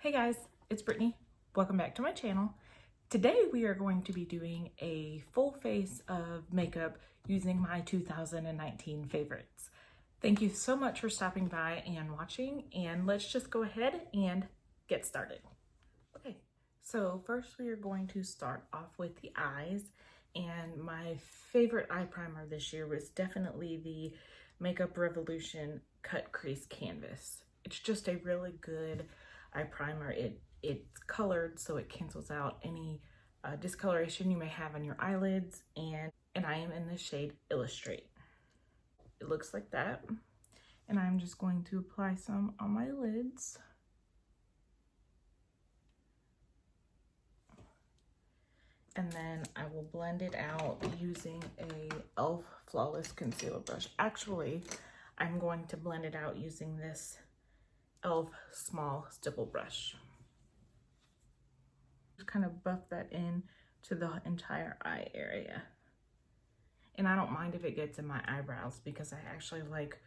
Hey guys, it's Brittany. Welcome back to my channel. Today we are going to be doing a full face of makeup using my 2019 favorites. Thank you so much for stopping by and watching, and let's just go ahead and get started. Okay, so first we are going to start off with the eyes, and my favorite eye primer this year was definitely the Makeup Revolution Cut Crease Canvas. It's just a really good eye primer. It's colored, so it cancels out any discoloration you may have on your eyelids, and I am in the shade Illustrate. It looks like that, and I'm just going to apply some on my lids. And then I will blend it out using a e.l.f. Flawless Concealer brush. Actually, I'm going to blend it out using this e.l.f. small stipple brush. Just kind of buff that in to the entire eye area. And I don't mind if it gets in my eyebrows because I actually like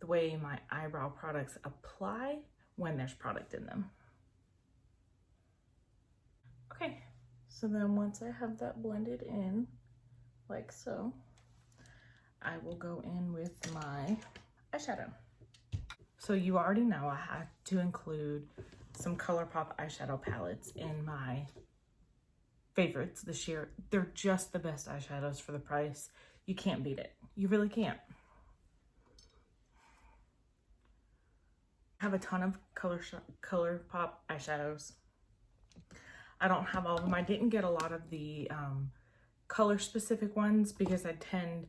the way my eyebrow products apply when there's product in them. Okay, so then once I have that blended in, like so, I will go in with my eyeshadow. So you already know I have to include some ColourPop eyeshadow palettes in my favorites this year. They're just the best eyeshadows for the price. You can't beat it. You really can't. I have a ton of ColourPop eyeshadows. I don't have all of them. I didn't get a lot of the color specific ones because I tend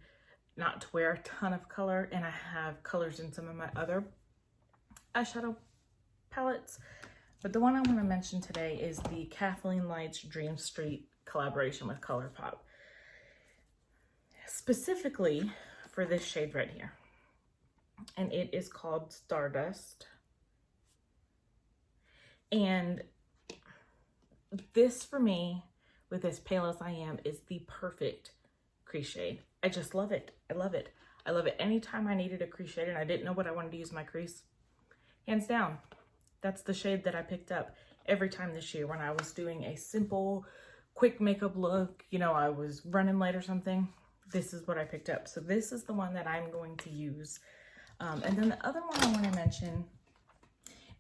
not to wear a ton of color, and I have colors in some of my other eyeshadow palettes. But the one I want to mention today is the Kathleen Lights Dream Street collaboration with ColourPop. Specifically for this shade right here. And it is called Stardust. And this, for me, with as pale as I am, is the perfect crease shade. I just love it. I love it. I love it. Anytime I needed a crease shade and I didn't know what I wanted to use my crease, hands down, that's the shade that I picked up every time this year when I was doing a simple, quick makeup look. You know, I was running late or something. This is what I picked up. So this is the one that I'm going to use. And then the other one I want to mention,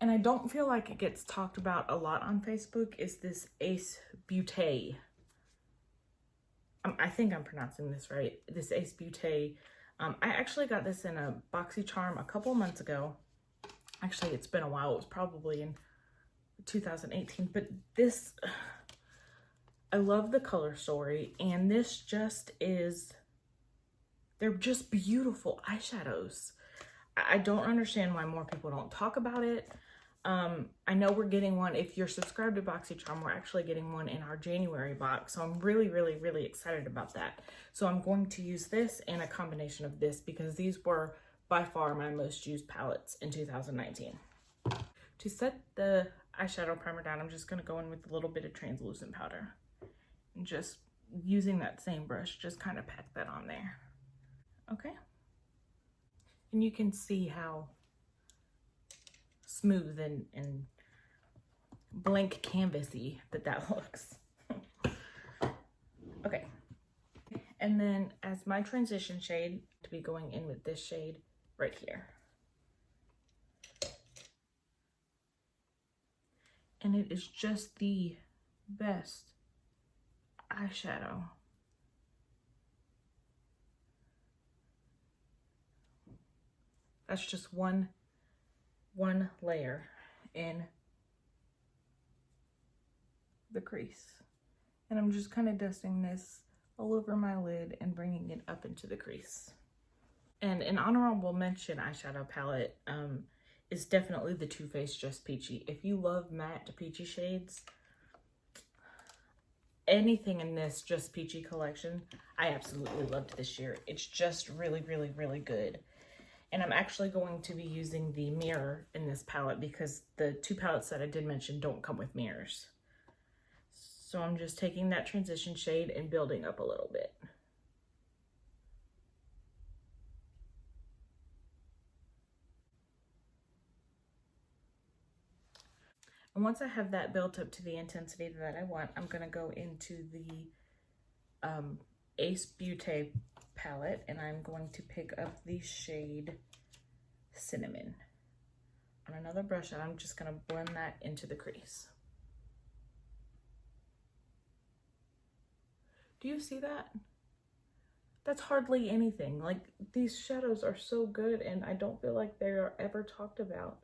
and I don't feel like it gets talked about a lot on Facebook, is this Ace Beauté. I think I'm pronouncing this right. This Ace Beauté. I actually got this in a BoxyCharm a couple months ago. Actually, it's been a while. It was probably in 2018. But this, I love the color story. And this just is, they're just beautiful eyeshadows. I don't understand why more people don't talk about it. I know we're getting one. If you're subscribed to BoxyCharm, we're actually getting one in our January box. So I'm really, really, really excited about that. So I'm going to use this and a combination of this because these were by far my most used palettes in 2019. To set the eyeshadow primer down, I'm just going to go in with a little bit of translucent powder. And just using that same brush, just kind of pack that on there. Okay? And you can see how smooth and blank canvasy that looks. Okay. And then as my transition shade, to be going in with this shade right here. And it is just the best eyeshadow. That's just one layer in the crease. And I'm just kind of dusting this all over my lid and bringing it up into the crease. And an honorable mention eyeshadow palette is definitely the Too Faced Just Peachy. If you love matte to peachy shades, anything in this Just Peachy collection, I absolutely loved this year. It's just really, really, really good. And I'm actually going to be using the mirror in this palette because the two palettes that I did mention don't come with mirrors. So I'm just taking that transition shade and building up a little bit. And once I have that built up to the intensity that I want, I'm gonna go into the Ace Beauté palette, and I'm going to pick up the shade Cinnamon on another brush, and I'm just gonna blend that into the crease. Do you see that? That's hardly anything. Like, these shadows are so good, and I don't feel like they are ever talked about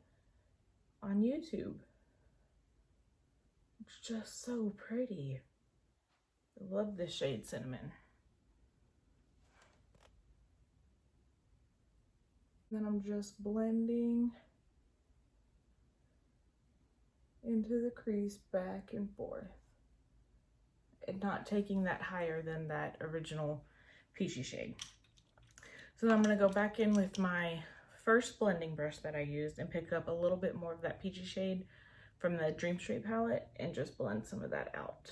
on YouTube. It's just so pretty. I love this shade Cinnamon. Then I'm just blending into the crease back and forth, and not taking that higher than that original peachy shade. So then I'm going to go back in with my first blending brush that I used and pick up a little bit more of that peachy shade from the Dream Street palette and just blend some of that out.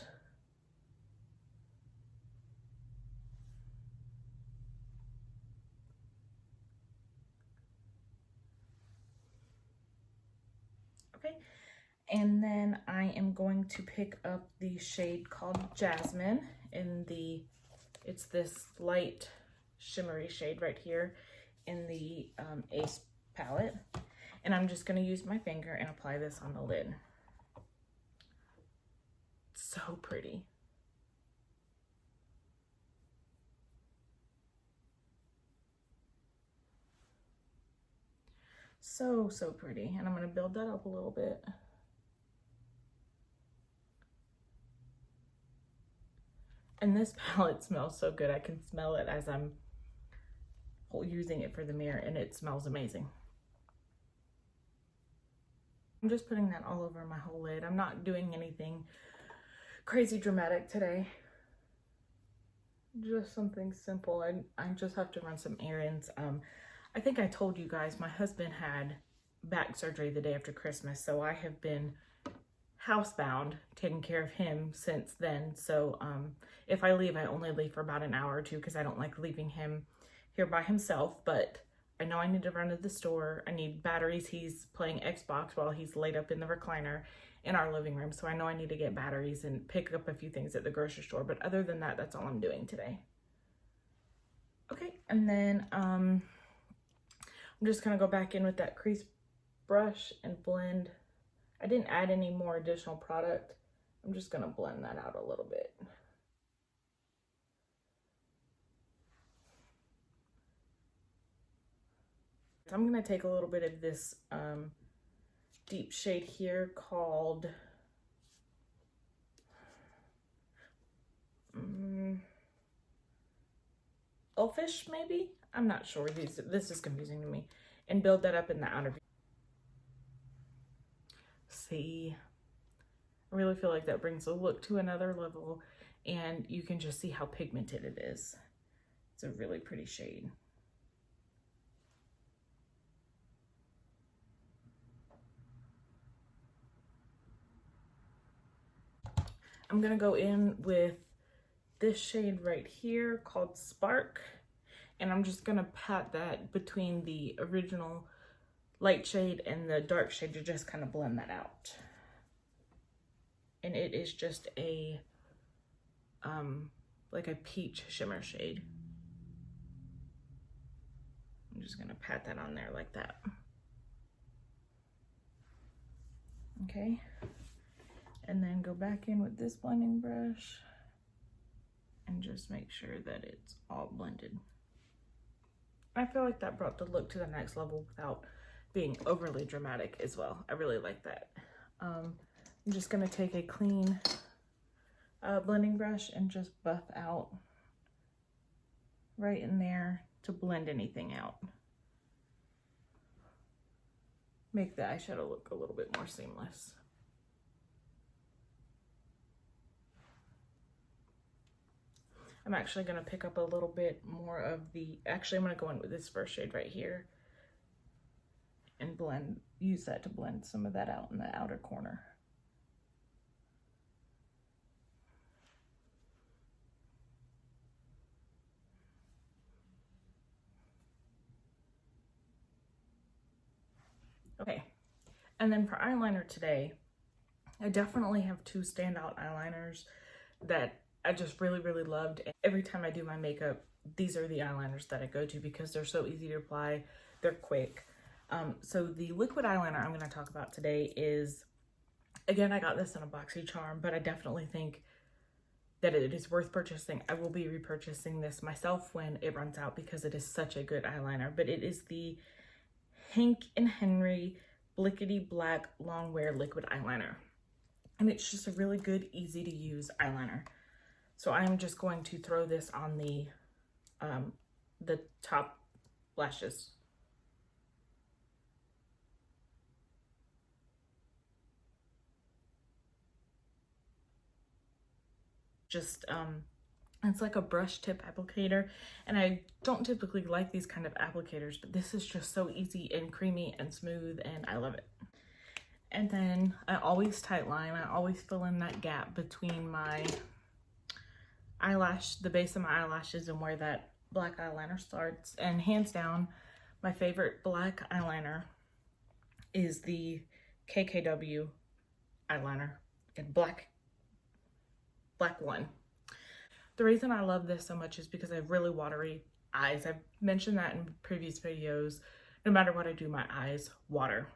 Okay, and then I am going to pick up the shade called Jasmine in the, it's this light shimmery shade right here in the Ace palette. And I'm just gonna use my finger and apply this on the lid. It's so pretty. So, so pretty. And I'm gonna build that up a little bit. And this palette smells so good. I can smell it as I'm using it for the mirror, and it smells amazing. I'm just putting that all over my whole lid. I'm not doing anything crazy dramatic today. Just something simple. I just have to run some errands. I think I told you guys my husband had back surgery the day after Christmas, so I have been housebound taking care of him since then. So if I leave, I only leave for about an hour or two because I don't like leaving him here by himself. But I know I need to run to the store. I need batteries. He's playing Xbox while he's laid up in the recliner in our living room. So I know I need to get batteries and pick up a few things at the grocery store. But other than that, that's all I'm doing today. Okay, and then I'm just gonna go back in with that crease brush and blend. I didn't add any more additional product. I'm just gonna blend that out a little bit. I'm gonna take a little bit of this deep shade here called Elfish, maybe? I'm not sure. This is confusing to me. And build that up in the outer. See, I really feel like that brings the look to another level, and you can just see how pigmented it is. It's a really pretty shade. I'm gonna go in with this shade right here called Spark, and I'm just gonna pat that between the original light shade and the dark shade to just kind of blend that out. And it is just a like a peach shimmer shade. I'm just gonna pat that on there like that. Okay, and then go back in with this blending brush and just make sure that it's all blended. I feel like that brought the look to the next level without being overly dramatic as well. I really like that. I'm just gonna take a clean blending brush and just buff out right in there to blend anything out. Make the eyeshadow look a little bit more seamless. I'm actually gonna pick up a little bit more of the, actually I'm gonna go in with this first shade right here and use that to blend some of that out in the outer corner. Okay, and then for eyeliner today, I definitely have two standout eyeliners that I just really, really loved. Every time I do my makeup, these are the eyeliners that I go to because they're so easy to apply, they're quick. So the liquid eyeliner I'm going to talk about today is, again, I got this in a boxy charm, but I definitely think that it is worth purchasing. I will be repurchasing this myself when it runs out because it is such a good eyeliner. But it is the Hank and Henry Blickety Black Longwear Liquid Eyeliner. And it's just a really good, easy to use eyeliner. So I'm just going to throw this on the top lashes. Just it's like a brush tip applicator, and I don't typically like these kind of applicators, but this is just so easy and creamy and smooth, and I love it. And then I always tight line. I always fill in that gap between my eyelash, the base of my eyelashes, and where that black eyeliner starts. And hands down, my favorite black eyeliner is the KKW eyeliner in black one. The reason I love this so much is because I have really watery eyes. I've mentioned that in previous videos. No matter what I do, my eyes water.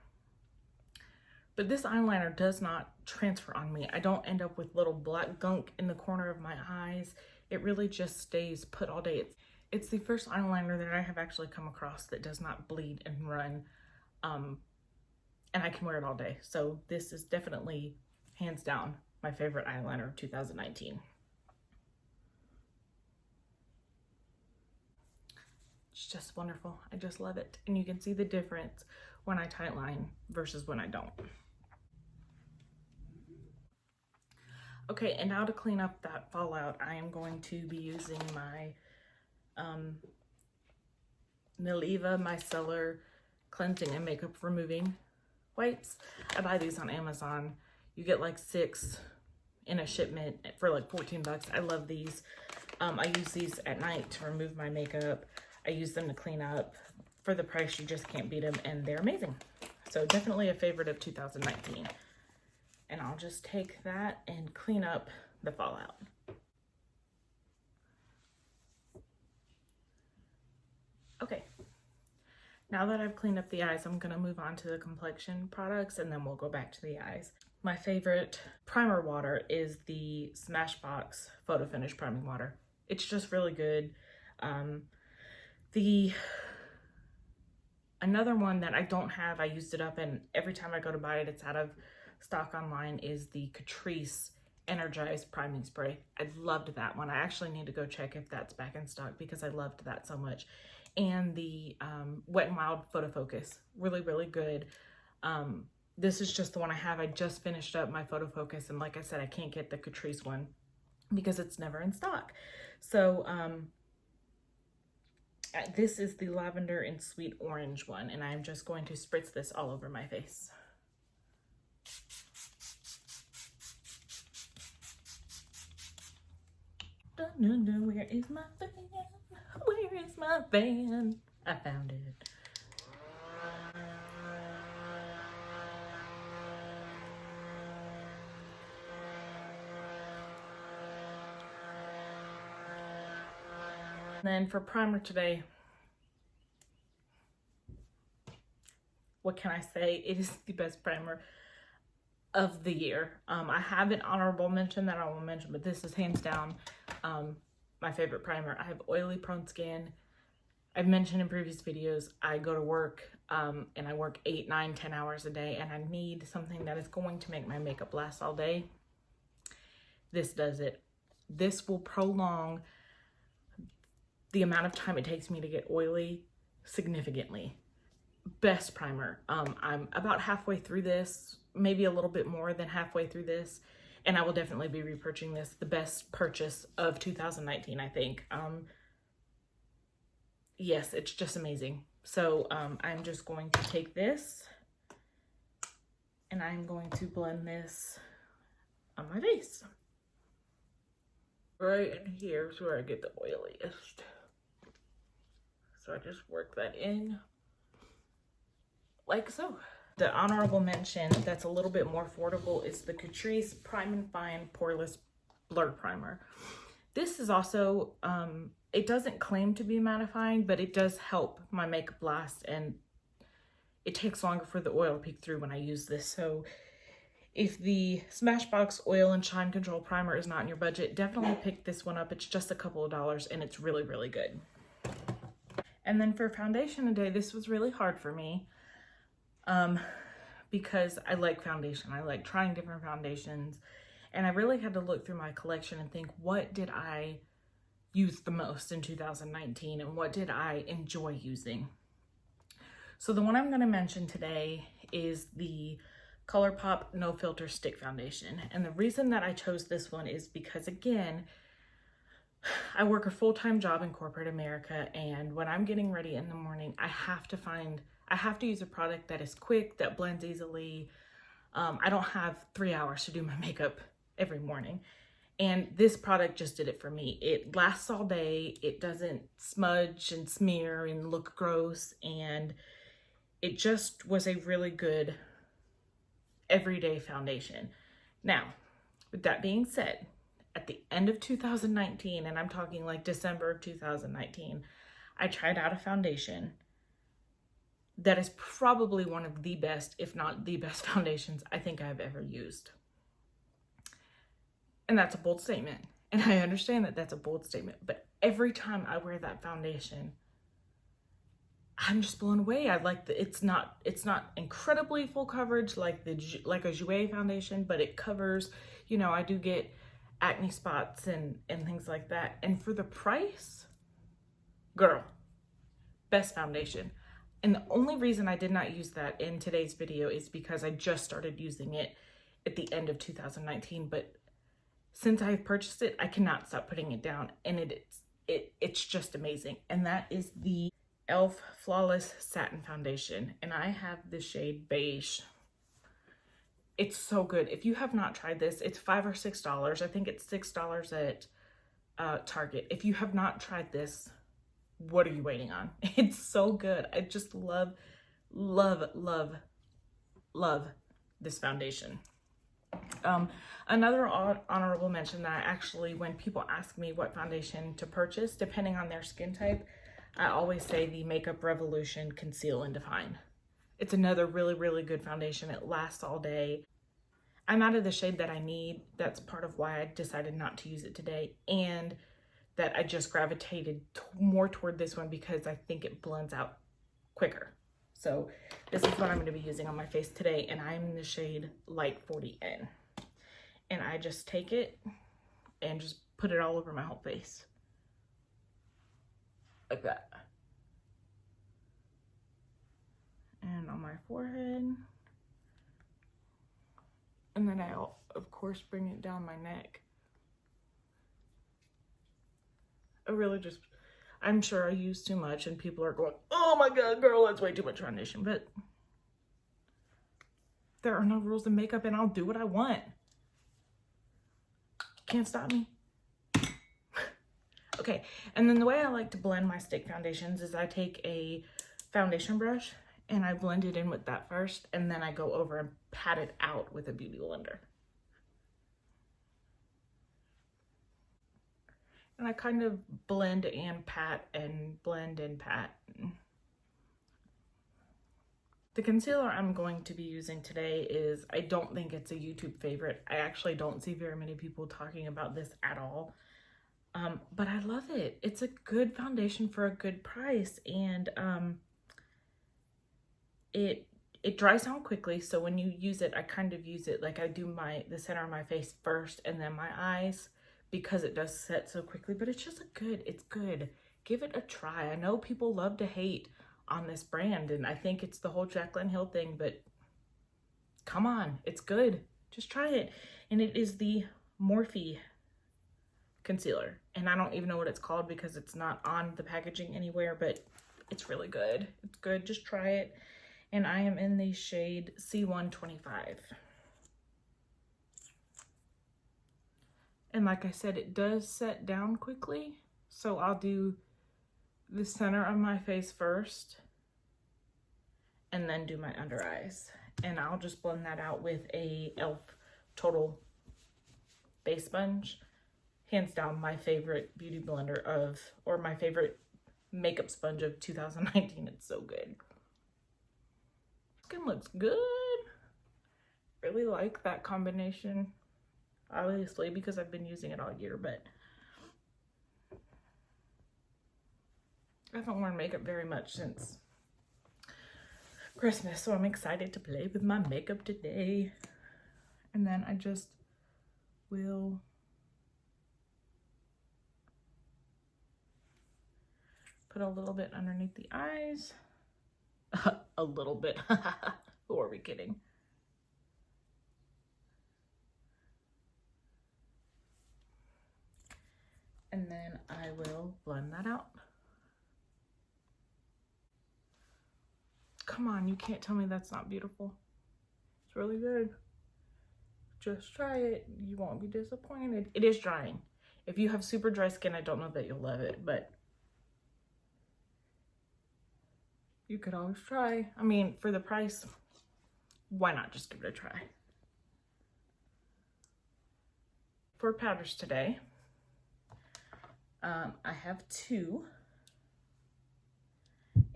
But this eyeliner does not transfer on me. I don't end up with little black gunk in the corner of my eyes. It really just stays put all day. It's the first eyeliner that I have actually come across that does not bleed and run. And I can wear it all day. So this is definitely, hands down, my favorite eyeliner of 2019. It's just wonderful. I just love it. And you can see the difference when I tight line versus when I don't. Okay, and now to clean up that fallout, I am going to be using my Naliva Micellar Cleansing and Makeup Removing wipes. I buy these on Amazon. You get like 6 in a shipment for like 14 bucks. I love these. I use these at night to remove my makeup. I use them to clean up. For the price, you just can't beat them, and they're amazing. So definitely a favorite of 2019. And I'll just take that and clean up the fallout. Okay, now that I've cleaned up the eyes, I'm gonna move on to the complexion products, and then we'll go back to the eyes. My favorite primer water is the Smashbox Photo Finish Priming Water. It's just really good. Another one that I don't have, I used it up, and every time I go to buy it, it's out of stock online, is the Catrice Energized Priming Spray. I loved that one. I actually need to go check if that's back in stock because I loved that so much. And the Wet n Wild Photo Focus, really, really good. This is just the one I have. I just finished up my Photo Focus, and like I said, I can't get the Catrice one because it's never in stock. So this is the Lavender and Sweet Orange one, and I'm just going to spritz this all over my face. Where is my fan? Where is my fan? I found it. And then for primer today, what can I say? It is the best primer of the year. I have an honorable mention that I will mention, but this is hands down my favorite primer. I have oily prone skin. I've mentioned in previous videos, I go to work and I work 8, 9, 10 hours a day, and I need something that is going to make my makeup last all day. This does it. This will prolong the amount of time it takes me to get oily significantly. Best primer. I'm about halfway through this, maybe a little bit more than halfway through this, and I will definitely be repurchasing this. The best purchase of 2019, I think. Yes, it's just amazing. So I'm just going to take this and I'm going to blend this on my face. Right in here is where I get the oiliest. So I just work that in like so. The honorable mention that's a little bit more affordable is the Catrice Prime and Fine Poreless Blur Primer. This is also, it doesn't claim to be mattifying, but it does help my makeup last, and it takes longer for the oil to peek through when I use this. So if the Smashbox Oil and Shine Control Primer is not in your budget, definitely pick this one up. It's just a couple of dollars and it's really, really good. And then for foundation today, this was really hard for me because I like foundation. I like trying different foundations. And I really had to look through my collection and think, what did I use the most in 2019 and what did I enjoy using? So the one I'm going to mention today is the ColourPop No Filter Stick Foundation. And the reason that I chose this one is because, again, I work a full-time job in corporate America, and when I'm getting ready in the morning, I have to use a product that is quick, that blends easily. I don't have 3 hours to do my makeup every morning. And this product just did it for me. It lasts all day. It doesn't smudge and smear and look gross. And it just was a really good everyday foundation. Now, with that being said, at the end of 2019, and I'm talking like December of 2019, I tried out a foundation that is probably one of the best, if not the best foundations I think I've ever used. And that's a bold statement. And I understand that that's a bold statement, but every time I wear that foundation, I'm just blown away. I like it's not incredibly full coverage like a Jouer foundation, but it covers, you know, I do get acne spots and things like that. And for the price, girl, best foundation. And the only reason I did not use that in today's video is because I just started using it at the end of 2019. But since I've purchased it, I cannot stop putting it down. And it's just amazing. And that is the e.l.f. Flawless Satin Foundation. And I have the shade Beige. It's so good. If you have not tried this, it's $5 or $6. I think it's $6 at Target. If you have not tried this, what are you waiting on? It's so good. I just love, love, love, love this foundation. Another honorable mention that actually, when people ask me what foundation to purchase, depending on their skin type, I always say the Makeup Revolution Conceal and Define. It's another really, really good foundation. It lasts all day. I'm out of the shade that I need. That's part of why I decided not to use it today, and that I just gravitated more toward this one because I think it blends out quicker. So this is what I'm going to be using on my face today, and I'm in the shade Light 40N. And I just take it and just put it all over my whole face. Like that. And on my forehead. And then I'll, of course, bring it down my neck. I really just, I'm sure I use too much and people are going, oh my God, girl, that's way too much foundation. But there are no rules in makeup and I'll do what I want. Can't stop me. Okay, and then the way I like to blend my stick foundations is I take a foundation brush and I blend it in with that first, and then I go over and pat it out with a beauty blender. And I kind of blend and pat and blend and pat. The concealer I'm going to be using today is, I don't think it's a YouTube favorite. I actually don't see very many people talking about this at all. But I love it. It's a good foundation for a good price, and it dries down quickly. So when you use it, I kind of use it like I do the center of my face first and then my eyes, because it does set so quickly. But it's just it's good. Give it a try. I know people love to hate on this brand, and I think it's the whole Jaclyn Hill thing, but come on, it's good. Just try it. And it is the Morphe concealer, and I don't even know what it's called because it's not on the packaging anywhere, but it's really good. It's good. Just try it. And I am in the shade C125. And like I said, it does set down quickly, so I'll do the center of my face first and then do my under eyes. and I'll just blend that out with a e.l.f. Total Base Sponge. Hands down my favorite beauty blender or my favorite makeup sponge of 2019. It's so good. Skin looks good. Really like that combination, obviously because I've been using it all year, but I haven't worn makeup very much since Christmas, so I'm excited to play with my makeup today. And then I just will put a little bit underneath the eyes. A little bit. Who are we kidding? And then I will blend that out. Come on, you can't tell me that's not beautiful. It's really good. Just try it. You won't be disappointed. It is drying. If you have super dry skin, I don't know that you'll love it, but you could always try. I mean, for the price, why not just give it a try? For powders today, I have two.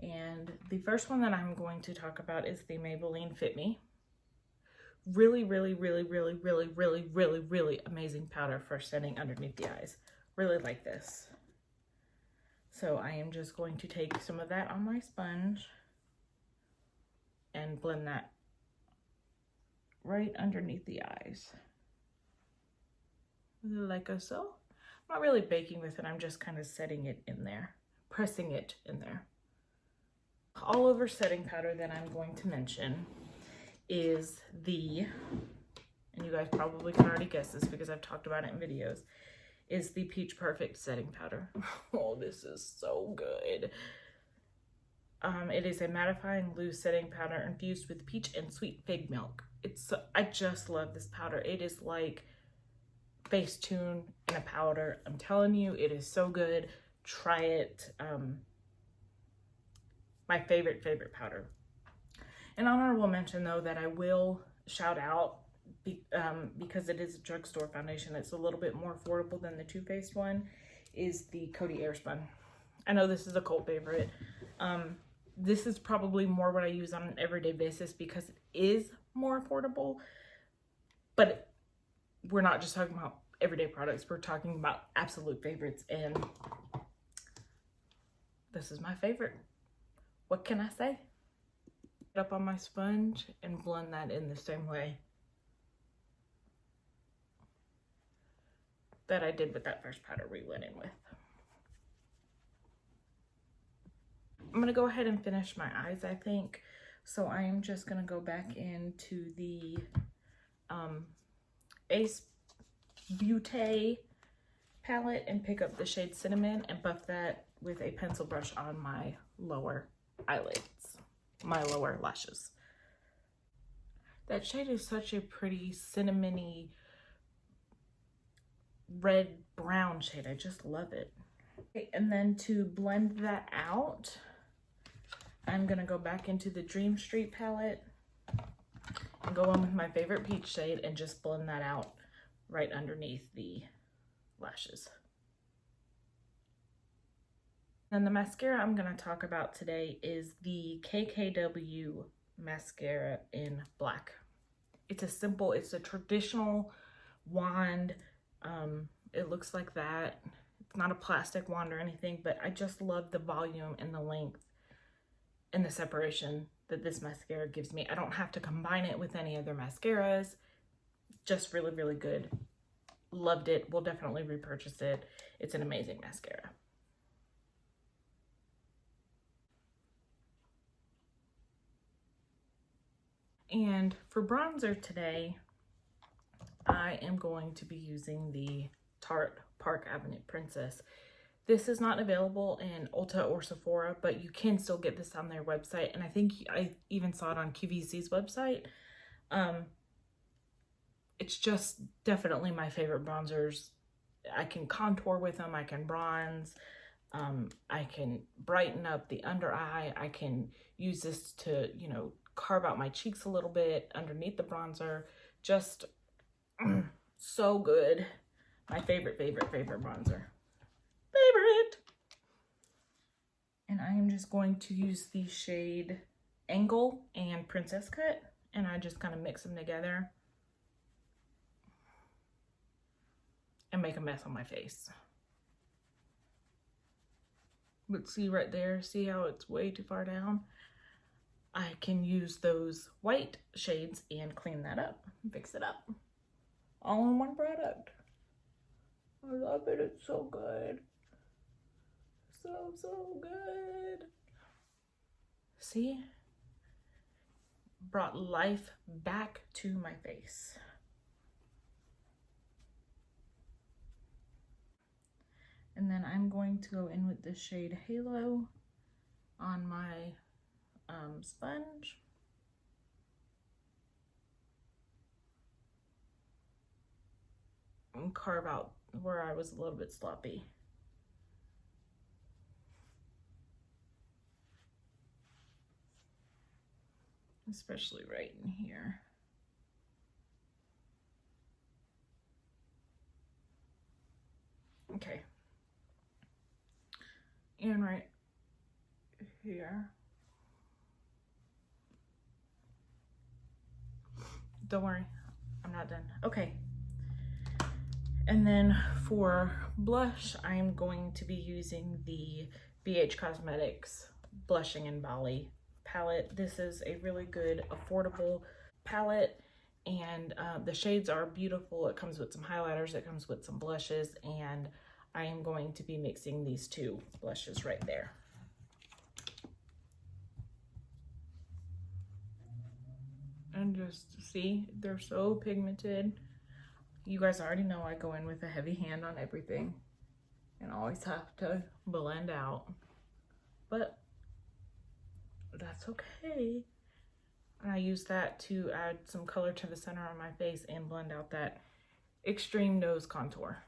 And the first one that I'm going to talk about is the Maybelline Fit Me. Really, really, really, really, really, really, really, really amazing powder for setting underneath the eyes. Really like this. So I am just going to take some of that on my sponge and blend that right underneath the eyes. Like so. I'm not really baking with it, I'm just kind of setting it in there, pressing it in there. All over setting powder that I'm going to mention is the, and you guys probably can already guess this because I've talked about it in videos, is the Peach Perfect setting powder. Oh, this is so good. It is a mattifying loose setting powder infused with peach and sweet fig milk. I just love this powder. It is like Facetune in a powder. I'm telling you, it is so good. Try it. My favorite powder. An honorable mention though that I will shout out because it is a drugstore foundation, it's a little bit more affordable than the Too Faced one, is the Coty Airspun. I know this is a cult favorite. This is probably more what I use on an everyday basis because it is more affordable, but we're not just talking about everyday products, we're talking about absolute favorites, and this is my favorite. What can I say? Put up on my sponge and blend that in the same way that I did with that first powder we went in with. I'm gonna go ahead and finish my eyes, I think. So I am just gonna go back into the Ace Beauté palette and pick up the shade Cinnamon and buff that with a pencil brush on my lower eyelids, my lower lashes. That shade is such a pretty cinnamony red brown shade. I just love it. Okay, and then to blend that out, I'm gonna go back into the Dream Street palette and go in with my favorite peach shade and just blend that out right underneath the lashes. And the mascara I'm gonna talk about today is the KKW mascara in black. It's a traditional wand. It looks like that. It's not a plastic wand or anything, but I just love the volume and the length and the separation that this mascara gives me. I don't have to combine it with any other mascaras. Just really, really good. Loved it. Will definitely repurchase it. It's an amazing mascara. And for bronzer today, I am going to be using the Tarte Park Avenue Princess. This is not available in Ulta or Sephora, but you can still get this on their website. And I think I even saw it on QVC's website. It's just definitely my favorite bronzers. I can contour with them, I can bronze, I can brighten up the under eye, I can use this to, you know, carve out my cheeks a little bit underneath the bronzer. Just so good. My favorite bronzer. Favorite. And I am just going to use the shade Angle and Princess Cut, and I just kind of mix them together and make a mess on my face. But see right there, see how it's way too far down? I can use those white shades and clean that up, fix it up. All in one product. I love it, it's so good. So good. See? Brought life back to my face. And then I'm going to go in with the shade Halo on my sponge. And carve out where I was a little bit sloppy. Especially right in here. Okay. And right here. Don't worry, I'm not done. Okay. And then for blush, I'm going to be using the BH Cosmetics Blushing in Bali palette. This is a really good, affordable palette, and the shades are beautiful. It comes with some highlighters, it comes with some blushes, and I am going to be mixing these two blushes right there. And just see, they're so pigmented. You guys already know I go in with a heavy hand on everything and always have to blend out, but that's okay. And I use that to add some color to the center of my face and blend out that extreme nose contour.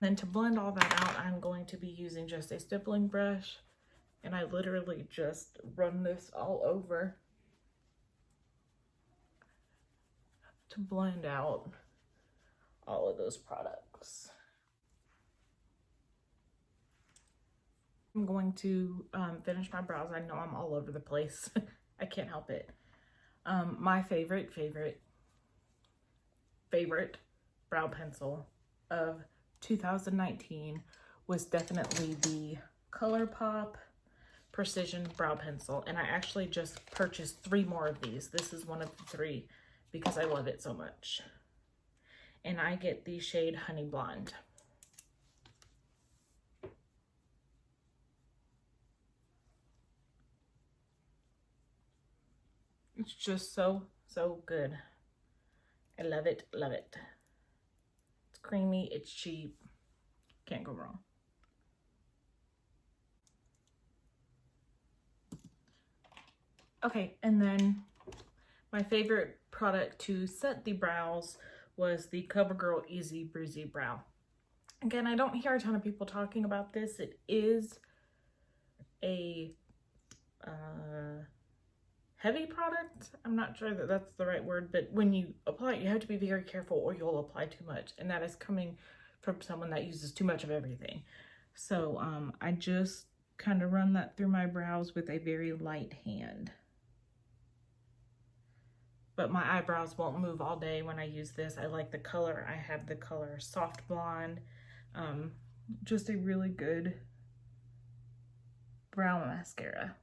Then to blend all that out, I'm going to be using just a stippling brush, and I literally just run this all over to blend out all of those products. I'm going to finish my brows. I know I'm all over the place. I can't help it. My favorite brow pencil of 2019 was definitely the ColourPop Precision Brow Pencil. And I actually just purchased 3 more of these. This is one of the 3 because I love it so much. And I get the shade Honey Blonde. It's just so good. I love it, love it. It's creamy, it's cheap. Can't go wrong. Okay, and then my favorite product to set the brows was the CoverGirl Easy Breezy Brow. Again, I don't hear a ton of people talking about this. It is a heavy product. I'm not sure that that's the right word, but when you apply it, you have to be very careful or you'll apply too much. And that is coming from someone that uses too much of everything. So I just kind of run that through my brows with a very light hand. But my eyebrows won't move all day when I use this. I like the color. I have the color Soft Blonde. Just a really good brow mascara.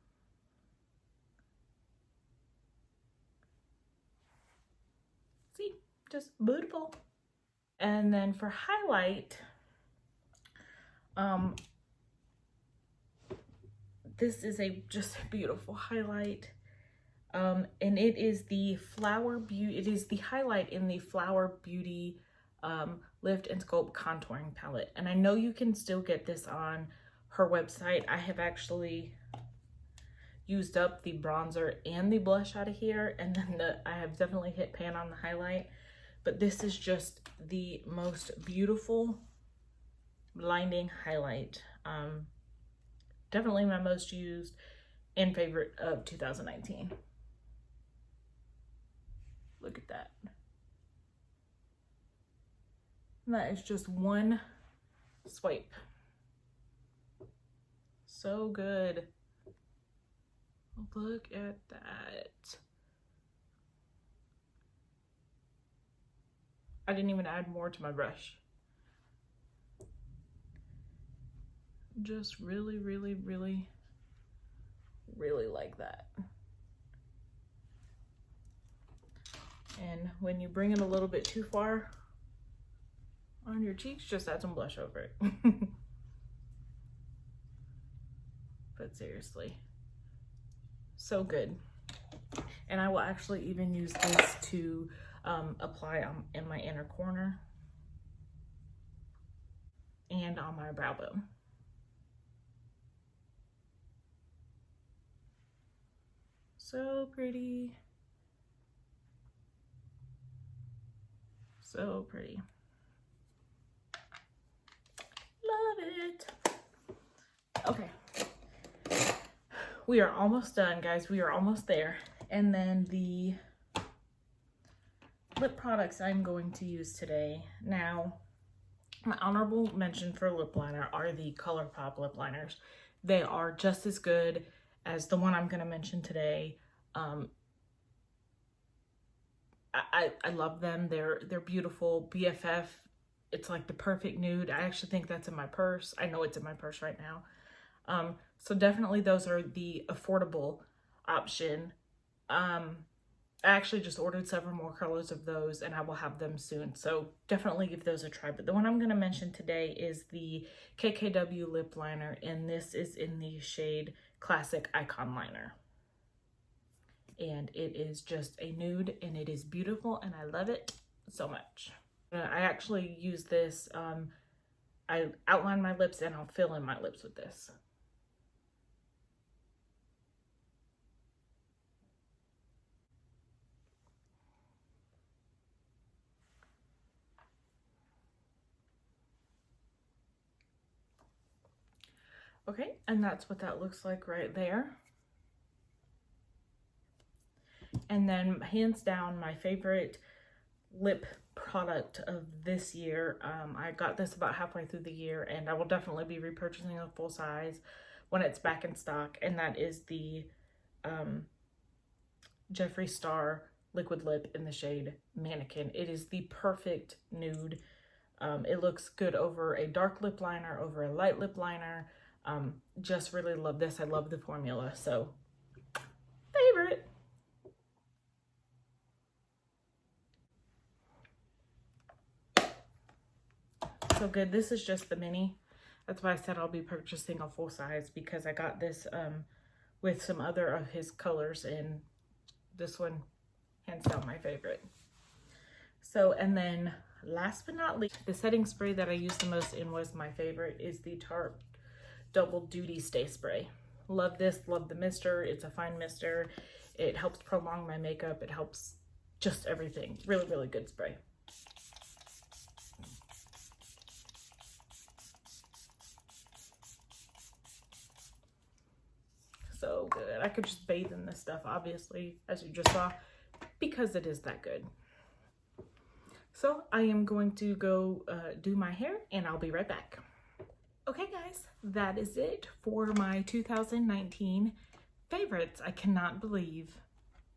See, just beautiful. And then for highlight, this is just a beautiful highlight. And it is the highlight in the Flower Beauty Lift and Sculpt Contouring Palette. And I know you can still get this on her website. I have actually used up the bronzer and the blush out of here, and then I have definitely hit pan on the highlight. But this is just the most beautiful blinding highlight. Definitely my most used. and favorite of 2019. Look at that. And that is just one swipe. So good. Look at that. I didn't even add more to my brush. Just really, really, really, really like that. And when you bring it a little bit too far on your cheeks, just add some blush over it. But seriously, so good. And I will actually even use this to apply in my inner corner and on my brow bone. So pretty. So pretty. Love it. Okay. We are almost done, guys. We are almost there. And then the lip products I'm going to use today. Now, my honorable mention for lip liner are the ColourPop lip liners. They are just as good as the one I'm going to mention today. I love them. They're beautiful. BFF, it's like the perfect nude. I actually think that's in my purse. I know it's in my purse right now. So definitely those are the affordable option. I actually just ordered several more colors of those and I will have them soon. So definitely give those a try. But the one I'm going to mention today is the KKW lip liner, and this is in the shade Classic Icon Liner. And it is just a nude and it is beautiful and I love it so much. I actually use this, I outline my lips and I'll fill in my lips with this. Okay, and that's what that looks like right there. And then hands down, my favorite lip product of this year. I got this about halfway through the year and I will definitely be repurchasing a full size when it's back in stock. And that is the Jeffree Star liquid lip in the shade Mannequin. It is the perfect nude. It looks good over a dark lip liner, over a light lip liner. Just really love this. I love the formula. So favorite. So good. This is just the mini. That's why I said I'll be purchasing a full size, because I got this with some other of his colors, and this one, hands down, my favorite. So, and then last but not least, the setting spray that I used the most in was my favorite, is the Tarte Double Duty Stay Spray. Love this, love the mister. It's a fine mister. It helps prolong my makeup. It helps just everything. Really, really good spray. So good. I could just bathe in this stuff, obviously, as you just saw, because it is that good. So I am going to go do my hair and I'll be right back. Okay guys, that is it for my 2019 favorites. I cannot believe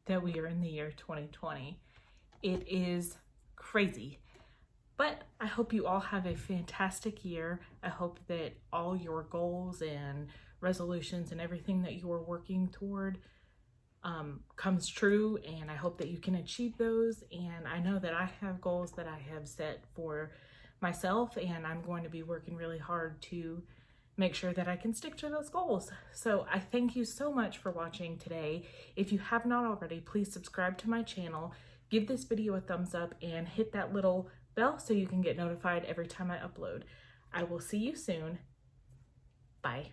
that we are in the year 2020. It is crazy. But I hope you all have a fantastic year. I hope that all your goals and resolutions and everything that you are working toward comes true, and I hope that you can achieve those. And I know that I have goals that I have set for myself, and I'm going to be working really hard to make sure that I can stick to those goals. So I thank you so much for watching today. If you have not already, please subscribe to my channel, give this video a thumbs up, and hit that little bell so you can get notified every time I upload. I will see you soon. Bye.